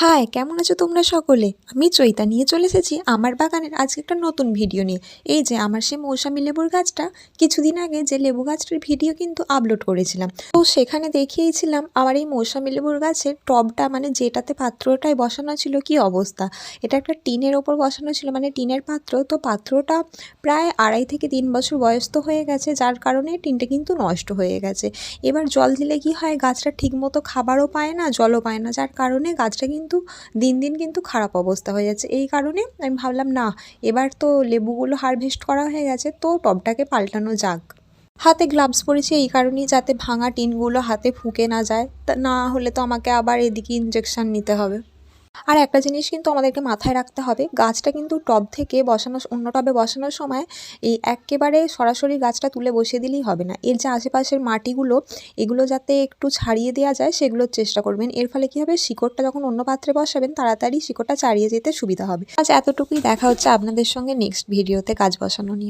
High, কেমন আছো তোমরা সকলে? আমি চৈতা নিয়ে চলে এসেছি আমার বাগানের আজকে একটা নতুন ভিডিও নিয়ে। এই যে আমার সেই মৌসামি লেবুর গাছটা কিছুদিন আগে যে লেবু গাছটার ভিডিও কিন্তু আপলোড করেছিলাম, তো সেখানে দেখিয়েছিলাম আমার এই মৌসামি লেবুর গাছের টবটা, মানে যেটাতে পাত্রটায় বসানো ছিল কি অবস্থা। এটা একটা টিনের ওপর বসানো ছিল, মানে টিনের পাত্র। তো পাত্রটা প্রায় 2.5 থেকে 3 বছর বয়স তো হয়ে গেছে, যার কারণে টিনটা কিন্তু নষ্ট হয়ে গেছে। এবার জল দিলে কি হয়, গাছটা ঠিকমতো খাবারও পায় না, জলও পায় না, যার কারণে গাছটা কিন্তু দিন দিন কিন্তু খারাপ অবস্থা হয়ে যাচ্ছে। এই কারণে আমি ভাবলাম না, এবার তো লেবুগুলো হারভেস্ট করা হয়ে গেছে, তো টবটাকে পাল্টানো যাক। হাতে গ্লাভস পরেছি এই কারণেই, যাতে ভাঙা টিনগুলো হাতে ফুঁকে না যায়, তা না হলে তো আমাকে আবার এদিকে ইঞ্জেকশন নিতে হবে। আর একটা জিনিস কিন্তু আমাদেরকে মাথায় রাখতে হবে, গাছটা কিন্তু টব থেকে বসানো, অন্য টবে বসানোর সময় এই একেবারে সরাসরি গাছটা তুলে বসিয়ে দিলেই হবে না। এর যে আশেপাশের মাটিগুলো, এগুলো যাতে একটু ছাড়িয়ে দেওয়া যায় সেগুলোর চেষ্টা করবেন। এর ফলে কী হবে, শিকড়টা যখন অন্য পাত্রে বসাবেন তাড়াতাড়ি শিকড়টা ছাড়িয়ে যেতে সুবিধা হবে। আজ এতটুকুই, দেখা হচ্ছে আপনাদের সঙ্গে নেক্সট ভিডিওতে গাছ বসানো নিয়ে।